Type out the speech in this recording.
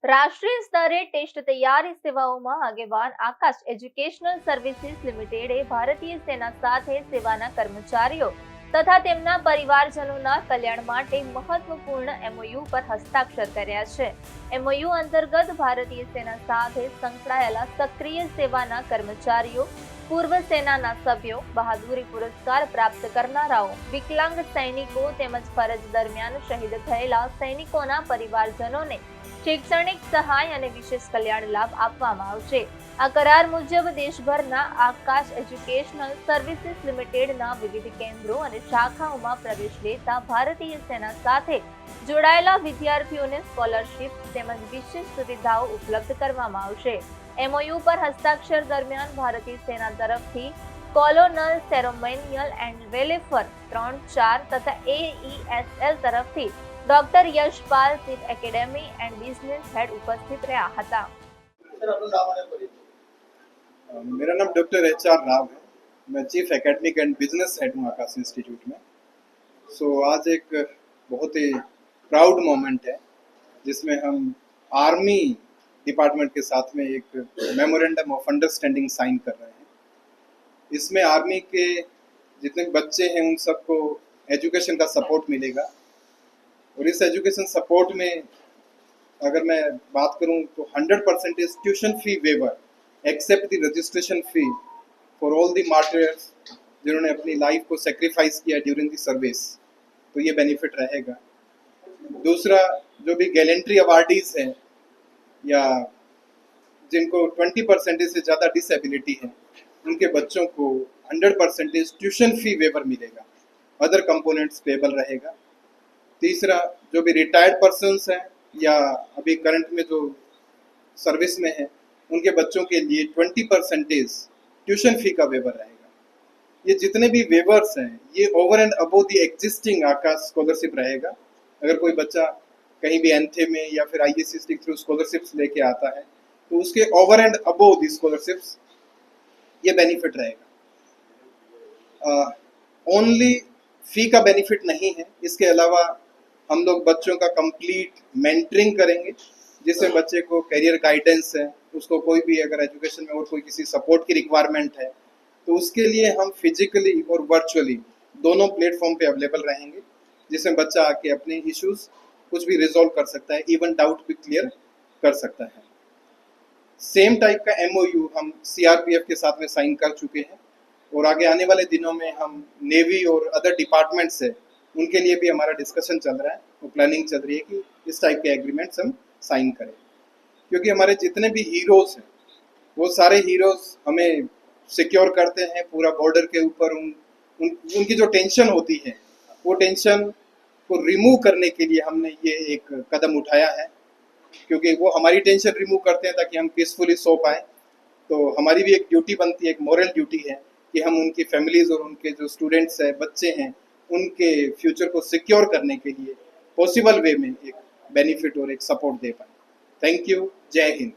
રાષ્ટ્રીય સ્તરે ટેસ્ટ તૈયારી સેવાઓમાં આગેવાન આકાશ એજ્યુકેશનલ સર્વિસીસ લિમિટેડે ભારતીય સેના સાથે સેવાના કર્મચારીઓ તથા તેમના પરિવારજનોના કલ્યાણ માટે મહત્વપૂર્ણ એમઓયુ પર હસ્તાક્ષર કર્યા છે. એમઓયુ અંતર્ગત ભારતીય સેના સાથે સંકળાયેલા સક્રિય સેવાના કર્મચારીઓ, પૂર્વ સેનાના સભ્યો, બહાદુરી પુરસ્કાર પ્રાપ્ત કરનારાઓ, વિકલાંગ સૈનિકો તેમજ ફરજ દરમિયાન શહીદ થયેલા સૈનિકોના પરિવારજનોને શૈક્ષણિક સહાય અને વિશેષ કલ્યાણ લાભ આપવામાં આવશે. આ કરાર મુજબ દેશભરના આકાશ એજ્યુકેશનલ સર્વિસીસ લિમિટેડના વિવિધ કેન્દ્રો અને શાખાઓમાં પ્રવેશ લેતા ભારતીય સેના સાથે જોડાયેલા વિદ્યાર્થીઓને સ્કોલરશિપ તેમજ વિશેષ સુવિધાઓ ઉપલબ્ધ કરવામાં આવશે. એમઓયુ પર હસ્તાક્ષર દરમિયાન ભારતીય સેના તરફથી કોલોનલ સેરેમોનિયલ એન્ડ વેલેફર 3-4 તથા એઈએસએલ તરફથી doctor Yashpal, chief academy and business head उपस्थित रहा था. मेरा नाम डॉक्टर HR राव है. मैं chief academic and business head हूँ आकाश इंस्टीट्यूट में. आज एक बहुत ही प्राउड मोमेंट है जिसमें हम आर्मी डिपार्टमेंट के साथ में एक मेमोरेंडम ऑफ अंडरस्टैंडिंग साइन कर रहे हैं. इसमें आर्मी के जितने बच्चे हैं उन सबको एजुकेशन का सपोर्ट मिलेगा और इस एजुकेशन सपोर्ट में अगर मैं बात करूं तो 100% tuition fee waiver except the registration fee for all the martyrs जिन्होंने अपनी लाइफ को सेक्रीफाइस किया ड्यूरिंग द सर्विस, तो ये बेनिफिट रहेगा. दूसरा, जो भी गैलेंट्री अवार्डीज हैं या जिनको 20% से ज़्यादा डिसेबिलिटी है उनके बच्चों को 100% ट्यूशन फी वेवर मिलेगा. अदर कंपोनेंट्स पेबल रहेगा. तीसरा, जो भी रिटायर्ड पर्सन्स हैं या अभी करंट में जो सर्विस में है उनके बच्चों के लिए 20% ट्यूशन फी का वेवर रहेगा. ये जितने भी वेवर्स हैं ये over and above the existing Akash scholarship रहेगा. अगर कोई बच्चा कहीं भी एनथे में या फिर ISC के थ्रू स्कॉलरशिप्स लेके आता है तो उसके over and above the scholarships ये बेनिफिट रहेगा. ओनली फी का बेनिफिट नहीं है, इसके अलावा हम लोग बच्चों का कंप्लीट मेंटरिंग करेंगे जिससे बच्चे को करियर गाइडेंस है, उसको कोई भी अगर एजुकेशन में और कोई किसी सपोर्ट की रिक्वायरमेंट है तो उसके लिए हम फिजिकली और वर्चुअली दोनों प्लेटफॉर्म पे अवेलेबल रहेंगे जिसमें बच्चा आके अपने इश्यूज कुछ भी रिजॉल्व कर सकता है, इवन डाउट भी क्लियर कर सकता है. सेम टाइप का MOU हम CRPF के साथ में साइन कर चुके हैं और आगे आने वाले दिनों में हम नेवी और अदर डिपार्टमेंट से उनके लिए भी हमारा डिस्कशन चल रहा है और प्लानिंग चल रही है कि इस टाइप के एग्रीमेंट्स हम साइन करें. क्योंकि हमारे जितने भी हीरोज़ हैं वो सारे हीरोज़ हमें सिक्योर करते हैं पूरा बॉर्डर के ऊपर. उनकी जो टेंशन होती है वो टेंशन को रिमूव करने के लिए हमने ये एक कदम उठाया है, क्योंकि वो हमारी टेंशन रिमूव करते हैं ताकि हम पीसफुली सो पाएँ. तो हमारी भी एक ड्यूटी बनती है, एक मॉरल ड्यूटी है कि हम उनकी फैमिलीज़ और उनके जो स्टूडेंट्स हैं, बच्चे हैं, उनके फ्यूचर को सिक्योर करने के लिए पॉसिबल वे में एक बेनिफिट और एक सपोर्ट दे पाए. Thank you. जय हिंद.